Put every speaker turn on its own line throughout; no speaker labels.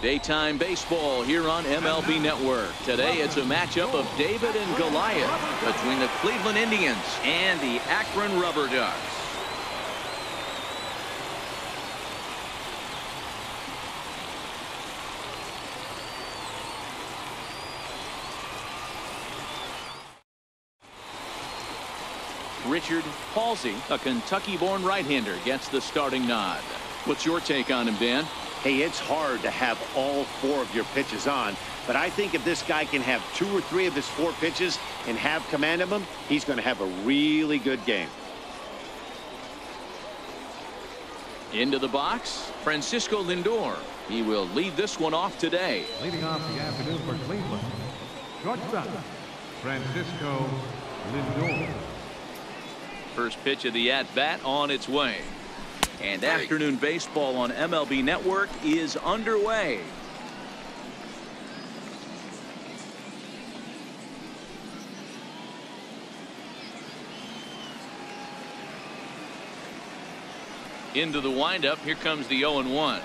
Daytime baseball here on MLB Network. Today it's a matchup of David and Goliath between the Cleveland Indians and the Akron RubberDucks. Richard Halsey, a Kentucky-born right-hander, gets the starting nod. What's your take on him, Dan?
Hey, it's hard to have all 4 of your pitches on, but I think if this guy can have 2 or 3 of his 4 pitches and have command of them, he's going to have a really good game.
Into the box, Francisco Lindor. He will lead this one off today.
Leading off the afternoon for Cleveland, shortstop, Francisco Lindor.
First pitch of the at-bat on its way. And afternoon baseball on MLB Network is underway. Into the windup. Here comes the 0-1.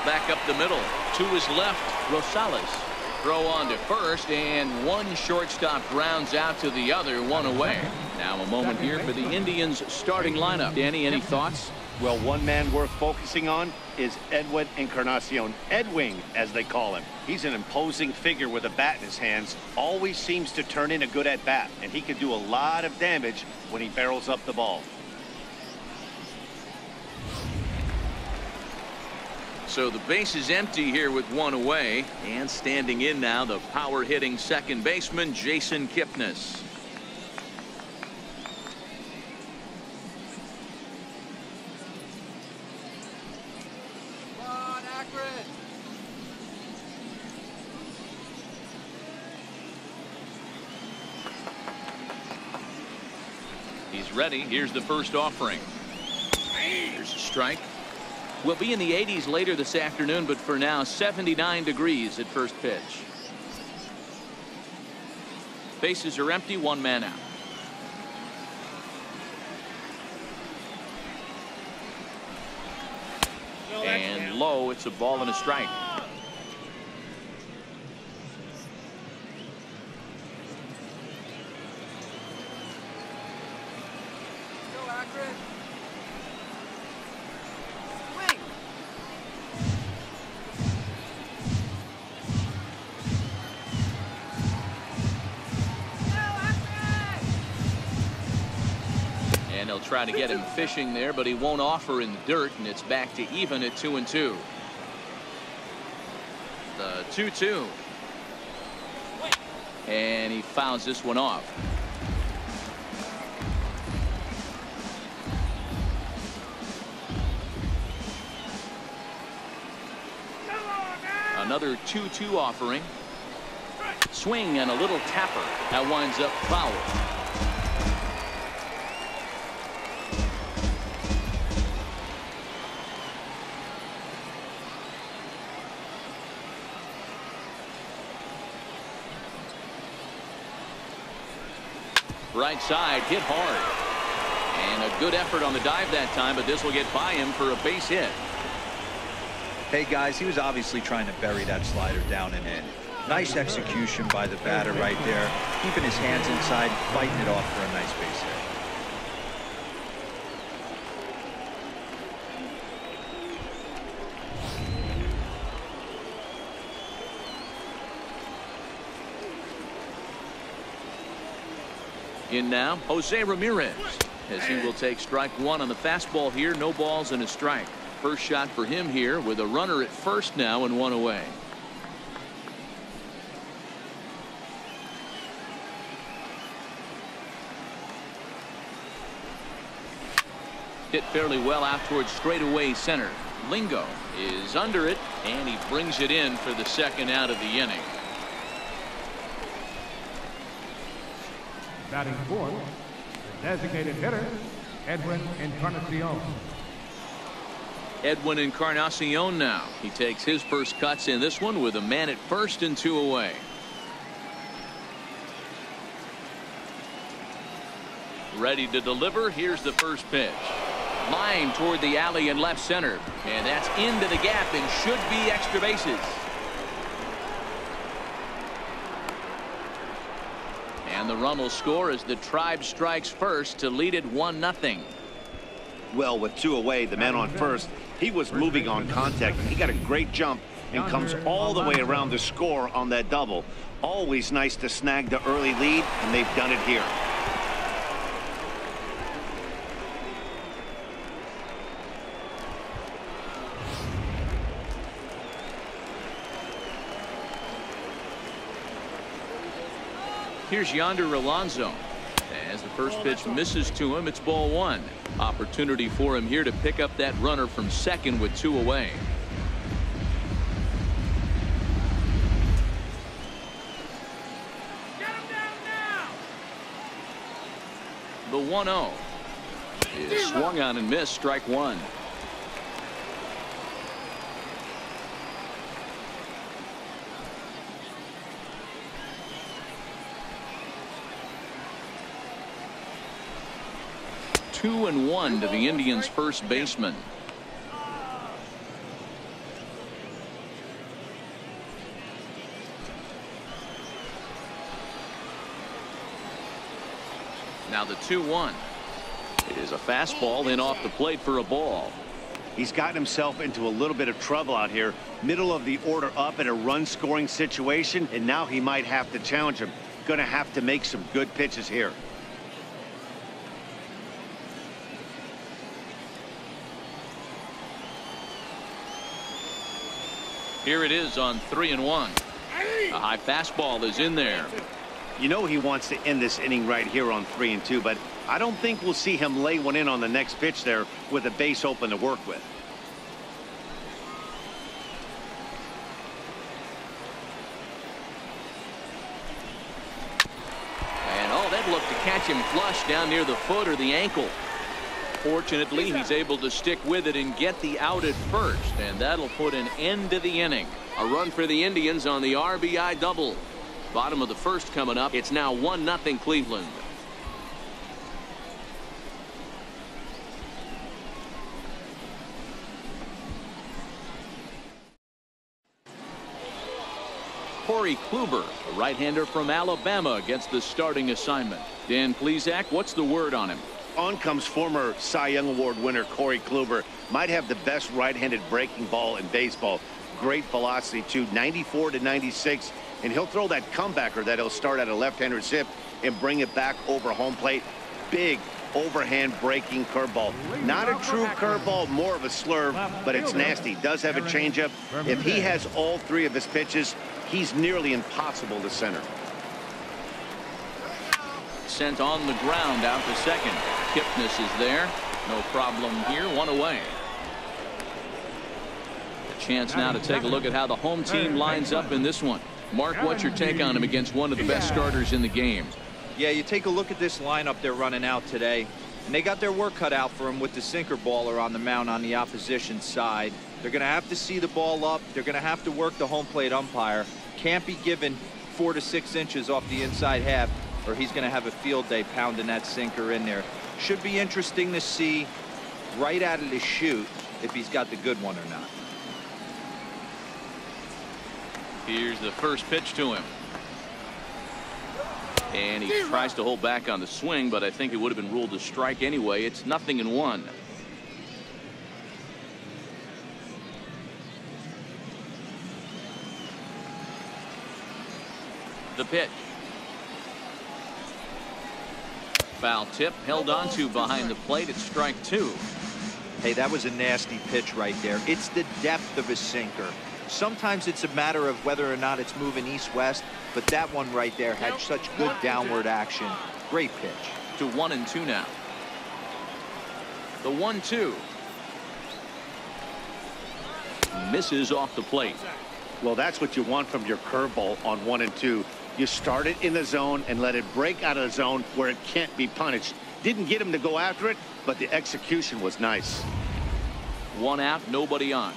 Back up the middle. To his left, Rosales. Throw on to first, and one shortstop rounds out to the other, one away. Now a moment here for the Indians starting lineup. Danny, any thoughts?
Well, one man worth focusing on is Edwin Encarnacion. Edwin, as they call him. He's an imposing figure with a bat in his hands. Always seems to turn in a good at-bat, and he can do a lot of damage when he barrels up the ball.
So the base is empty here with one away, and standing in now the power-hitting second baseman Jason Kipnis.
Come on, Akron.
He's ready. Here's the first offering. Here's a strike. We'll be in the 80s later this afternoon, but for now 79 degrees at first pitch. Bases are empty, one man out. And low, it's a ball and a strike.
Go, Akron.
And they'll try to get him fishing there, but he won't offer in the dirt, and it's back to even at 2-2. The 2-2. And he fouls this one off. Another 2-2 offering. Swing and a little tapper. That winds up foul. Right side, hit hard. And a good effort on the dive that time, but this will get by him for a base hit.
Hey guys, he was obviously trying to bury that slider down and in. Nice execution by the batter right there, keeping his hands inside, fighting it off for a nice base hit.
In now, Jose Ramirez, as he will take strike one on the fastball here. No balls and a strike. First shot for him here with a runner at first now and one away. Hit fairly well out towards straightaway center. Lingo is under it, and he brings it in for the second out of the inning.
Batting fourth, the designated hitter, Edwin Encarnacion.
Edwin Encarnacion now. He takes his first cuts in this one with a man at first and 2 away. Ready to deliver. Here's the first pitch. Line toward the alley in left center. And that's into the gap and should be extra bases. And the run will score as the Tribe strikes first to lead it 1-0.
Well, with 2 away, the man on first, he was moving on contact. He got a great jump and comes all the way around the score on that double. Always nice to snag the early lead, and they've done it here.
Here's Yonder Alonso. As the first pitch misses to him, it's ball 1. Opportunity for him here to pick up that runner from second with 2 away.
Get him down now.
The 1-0 is swung on and missed. Strike 1. Two and 1 to the Indians' first baseman. Now the 2-1 is a fastball in off the plate for a ball.
He's gotten himself into a little bit of trouble out here. Middle of the order up in a run-scoring situation, and now he might have to challenge him. Going to have to make some good pitches here.
Here it is on 3-1. A high fastball is in there.
You know he wants to end this inning right here on 3-2, but I don't think we'll see him lay one in on the next pitch there with a base open to work with.
And oh, that looked to catch him flush down near the foot or the ankle. Fortunately, he's able to stick with it and get the out at first, and that'll put an end to the inning. A run for the Indians on the RBI double. Bottom of the first coming up. It's now 1-0 Cleveland. Corey Kluber, a right-hander from Alabama, gets the starting assignment. Dan Plesac, what's the word on him?
On comes former Cy Young Award winner Corey Kluber. Might have the best right-handed breaking ball in baseball. Great velocity too, 94 to 96, and he'll throw that comebacker that he'll start at a left-hander's hip and bring it back over home plate. Big overhand breaking curveball. Not a true curveball, more of a slurve, but it's nasty. Does have a changeup. If he has all 3 of his pitches, he's nearly impossible to center.
Sent on the ground out to second. Kipnis is there. No problem here. 1 away. A chance now to take a look at how the home team lines up in this one. Mark, what's your take on him against one of the best starters in the game?
Yeah, you take a look at this lineup they're running out today, and they got their work cut out for them with the sinker baller on the mound on the opposition side. They're going to have to see the ball up. They're going to have to work the home plate umpire. Can't be given 4 to 6 inches off the inside half, or he's going to have a field day pounding that sinker in there. Should be interesting to see right out of the chute if he's got the good one or not.
Here's the first pitch to him. And he tries to hold back on the swing, but I think it would have been ruled a strike anyway. It's 0-1. The pitch. Foul tip, held on to behind the plate. It's strike 2.
Hey, that was a nasty pitch right there. It's the depth of a sinker. Sometimes it's a matter of whether or not it's moving east-west, but that one right there had such good downward action. Great pitch.
To 1-2 now. The 1-2. Misses off the plate.
Well, that's what you want from your curveball on 1 and 2. You start it in the zone and let it break out of the zone where it can't be punished. Didn't get him to go after it, but the execution was nice.
1 out, nobody on.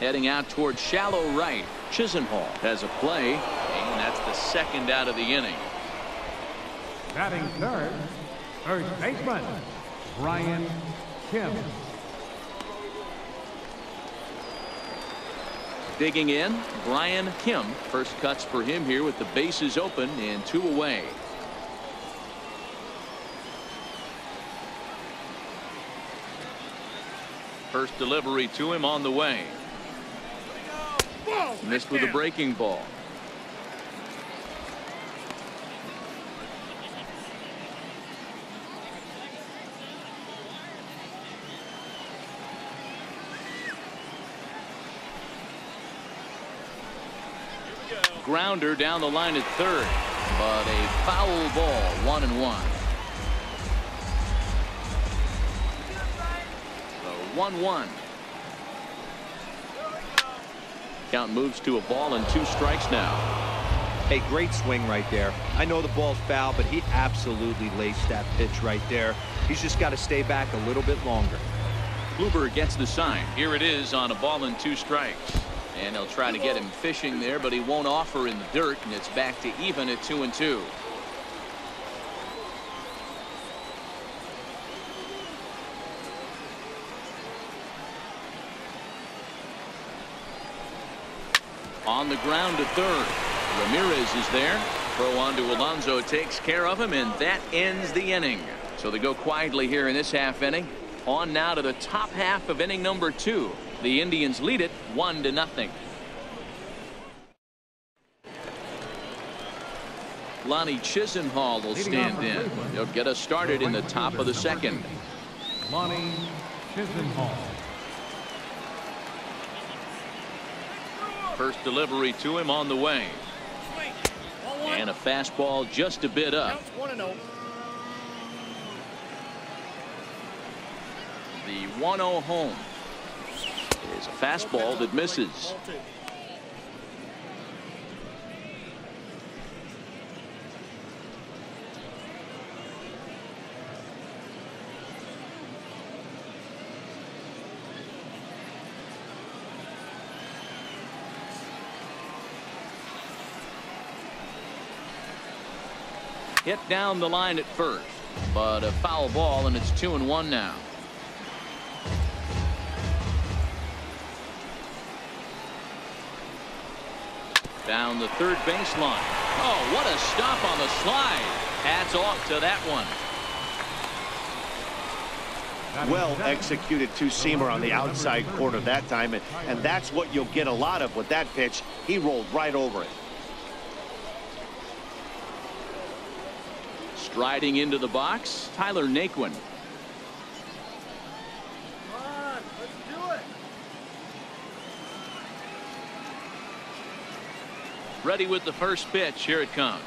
Heading out towards shallow right. Chisenhall has a play. And that's the second out of the inning.
Batting third, first baseman, Brian Kim.
Digging in, Brian Kim. First cuts for him here with the bases open and 2 away. First delivery to him on the way. Missed with a breaking ball. Grounder down the line at third, but a foul ball, 1-1. So 1-1. Count moves to a ball and 2 strikes now.
Hey, great swing right there. I know the ball's foul, but he absolutely laced that pitch right there. He's just got to stay back a little bit longer.
Kluber gets the sign. Here it is on a ball and 2 strikes. And they'll try to get him fishing there, but he won't offer in the dirt, and it's back to even at 2-2. On the ground to third. Ramirez is there. Throw on to Alonso takes care of him, and that ends the inning. So they go quietly here in this half inning. On now to the top half of inning number 2. The Indians lead it 1-0. Lonnie Chisenhall will stand in. He'll get us started in the top of the second.
Lonnie Chisenhall.
First delivery to him on the way. And a fastball just a bit up. The 1-0 home is a fastball that misses. Hit down the line at first, but a foul ball, and it's 2-1 now. Down the third baseline. Oh, what a stop on the slide. Hats off to that one.
Well executed two-seamer on the outside corner that time, and that's what you'll get a lot of with that pitch. He rolled right over it.
Striding into the box, Tyler Naquin.
Come on, let's do it.
Ready with the first pitch. Here it comes.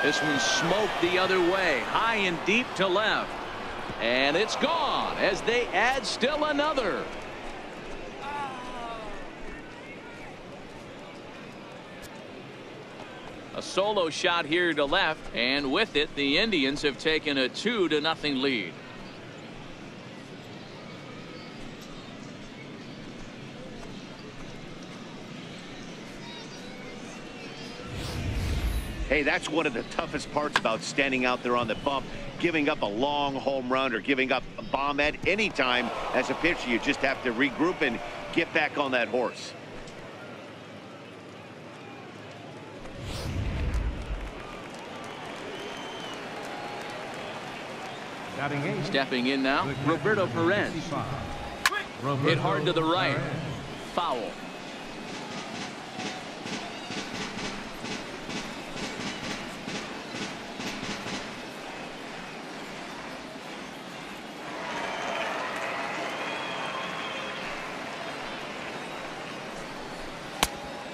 This one smoked the other way, high and deep to left. And it's gone as they add still another. A solo shot here to left, and with it, the Indians have taken a 2-0 lead.
Hey, that's one of the toughest parts about standing out there on the bump. Giving up a long home run or giving up a bomb at any time as a pitcher, you just have to regroup and get back on that horse.
Stepping in now, Roberto Perez. Hit hard to the right. Foul.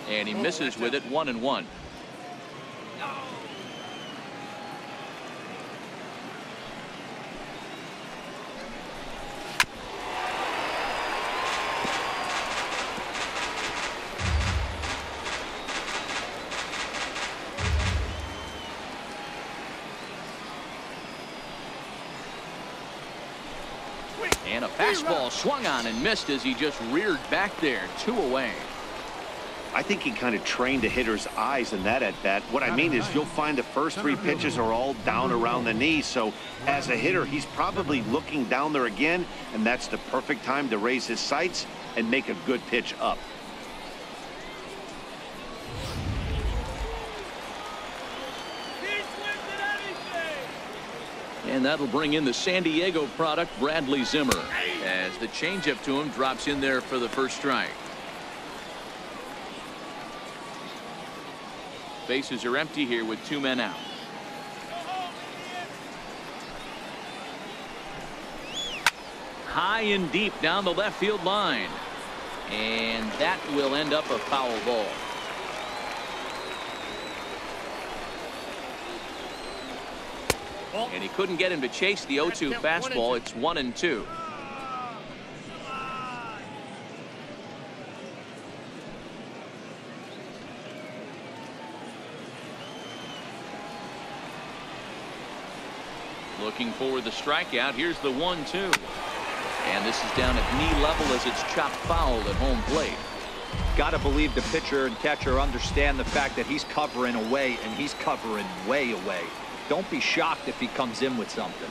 And he misses with it, 1-1. And a fastball swung on and missed as he just reared back there, 2 away.
I think he kind of trained the hitter's eyes in that at-bat. What I mean is you'll find the first 3 pitches are all down around the knee. So as a hitter, he's probably looking down there again, and that's the perfect time to raise his sights and make a good pitch up.
And that'll bring in the San Diego product, Bradley Zimmer, as the changeup to him drops in there for the first strike. Bases are empty here with 2 men out. High and deep down the left field line. And that will end up a foul ball. And he couldn't get him to chase the 0-2 fastball. It's 1-2. Looking for the strikeout. Here's the 1-2. And this is down at knee level as it's chopped foul at home plate.
Got to believe the pitcher and catcher understand the fact that he's covering away, and he's covering way away. Don't be shocked if he comes in with something.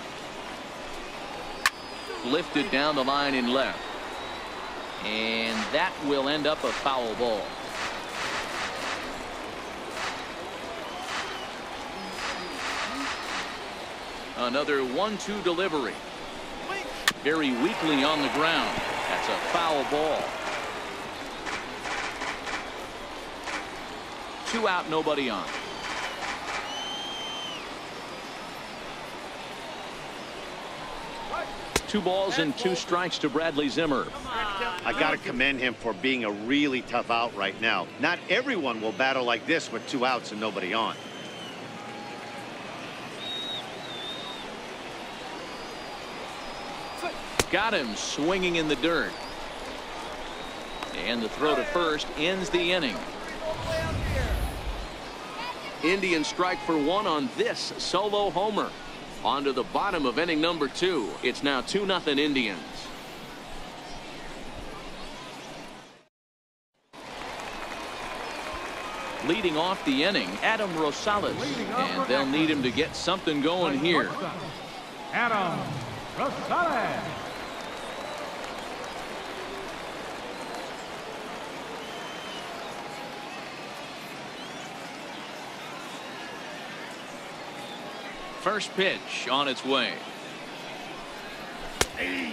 Lifted down the line in left. And that will end up a foul ball. Another 1-2 delivery. Very weakly on the ground. That's a foul ball. 2 out, nobody on. Two balls and 2 strikes to Bradley Zimmer.
I got to commend him for being a really tough out right now. Not everyone will battle like this with 2 outs and nobody on.
Got him swinging in the dirt. And the throw to first ends the inning. Indians strike for 1 on this solo homer. On to the bottom of inning number 2. It's now 2-0 Indians. Leading off the inning, Adam Rosales. And they'll need him to get something going here.
Adam Rosales.
First pitch on its way.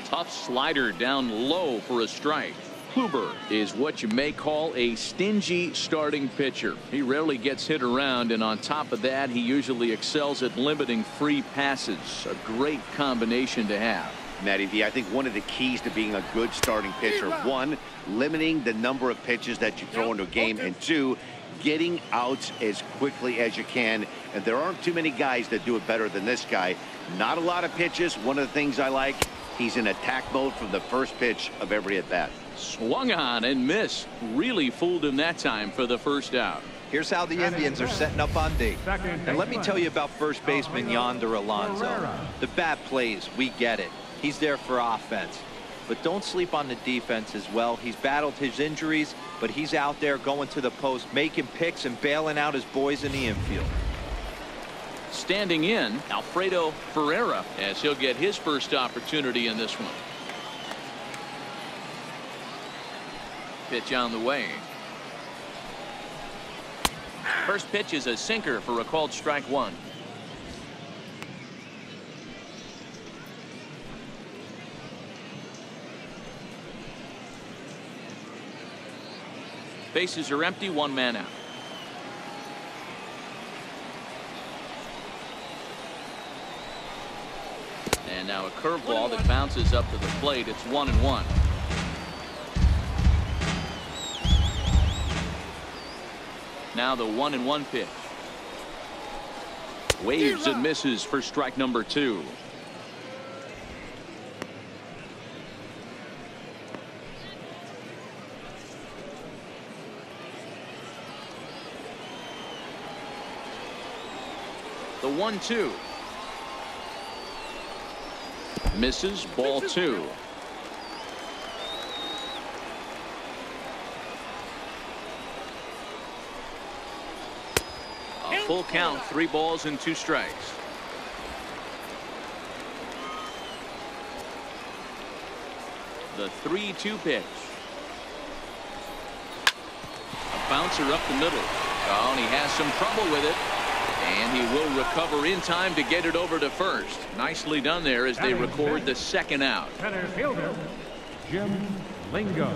Tough slider down low for a strike. Kluber is what you may call a stingy starting pitcher. He rarely gets hit around, and on top of that, he usually excels at limiting free passes. A great combination to have.
Matty V, I think one of the keys to being a good starting pitcher, 1, limiting the number of pitches that you throw into a game, and 2, getting outs as quickly as you can. And there aren't too many guys that do it better than this guy. Not a lot of pitches. One of the things I like, he's in attack mode from the first pitch of every at bat.
Swung on and missed. Really fooled him that time for the first out.
Here's how the Indians are setting up on D. And let me tell you about first baseman Yonder Alonso. The bat plays, we get it. He's there for offense. But don't sleep on the defense as well. He's battled his injuries, but he's out there going to the post, making picks and bailing out his boys in the infield.
Standing in, Alfredo Ferreira, as he'll get his first opportunity in this one. Pitch on the way. First pitch is a sinker for a called strike 1. Bases are empty, 1 man out. And now a curveball that bounces up to the plate. It's 1-1. Now the 1-1 pitch. Waves and misses for strike number 2. The 1-2. Misses, ball 2. full count, 3 balls and 2 strikes. The 3-2 pitch. A bouncer up the middle. Oh, and he has some trouble with it. And he will recover in time to get it over to first. Nicely done there as they record the second out.
Center fielder, Jim Lingo.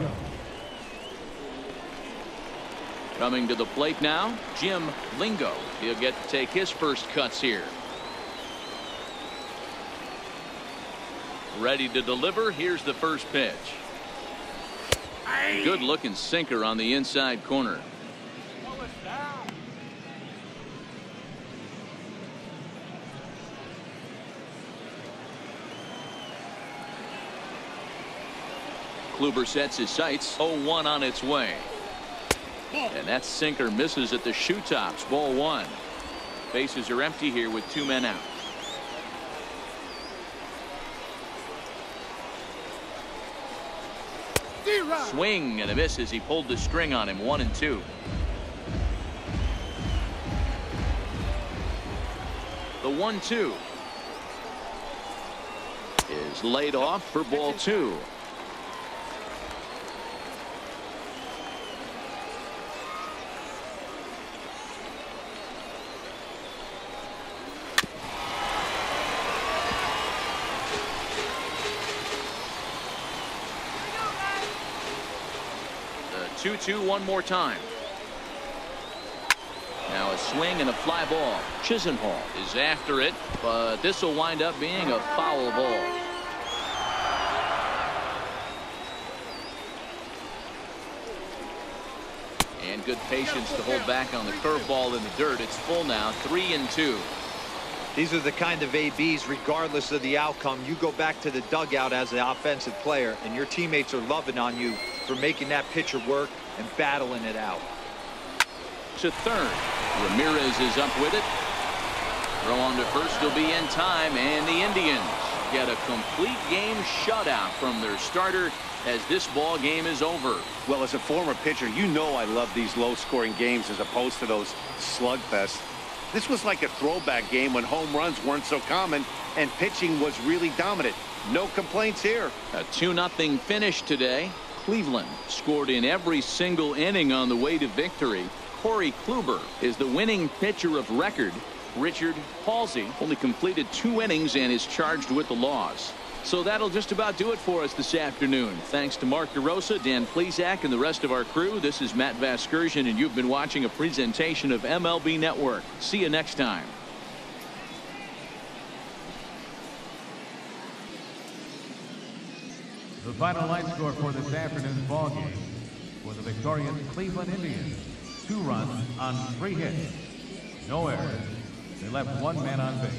Coming to the plate now, Jim Lingo. He'll get to take his first cuts here. Ready to deliver. Here's the first pitch. Good looking sinker on the inside corner. Kluber sets his sights. 0-1 on its way. And that sinker misses at the shoe tops. Ball 1. Bases are empty here with 2 men out. Swing and a miss as he pulled the string on him. 1-2. The 1-2 is laid off for ball 2. The 2-2 one more time. Now a swing and a fly ball. Chisenhall is after it, but this will wind up being a foul ball. And good patience to hold back on the curveball in the dirt. It's full now. 3-2.
These are the kind of ABs, regardless of the outcome, you go back to the dugout as an offensive player, and your teammates are loving on you for making that pitcher work and battling it out.
To third. Ramirez is up with it. Throw on to first will be in time, and the Indians get a complete game shutout from their starter as this ball game is over.
Well, as a former pitcher, you know I love these low-scoring games as opposed to those slugfests. This was like a throwback game when home runs weren't so common and pitching was really dominant. No complaints here.
A 2-0 finish today. Cleveland scored in every single inning on the way to victory. Corey Kluber is the winning pitcher of record. Richard Halsey only completed 2 innings and is charged with the loss. So that'll just about do it for us this afternoon. Thanks to Mark DeRosa, Dan Plesac, and the rest of our crew. This is Matt Vasgersian, and you've been watching a presentation of MLB Network. See you next time.
The final line score for this afternoon's ball game for the victorious Cleveland Indians. 2 runs on 3 hits. No errors. They left 1 man on base.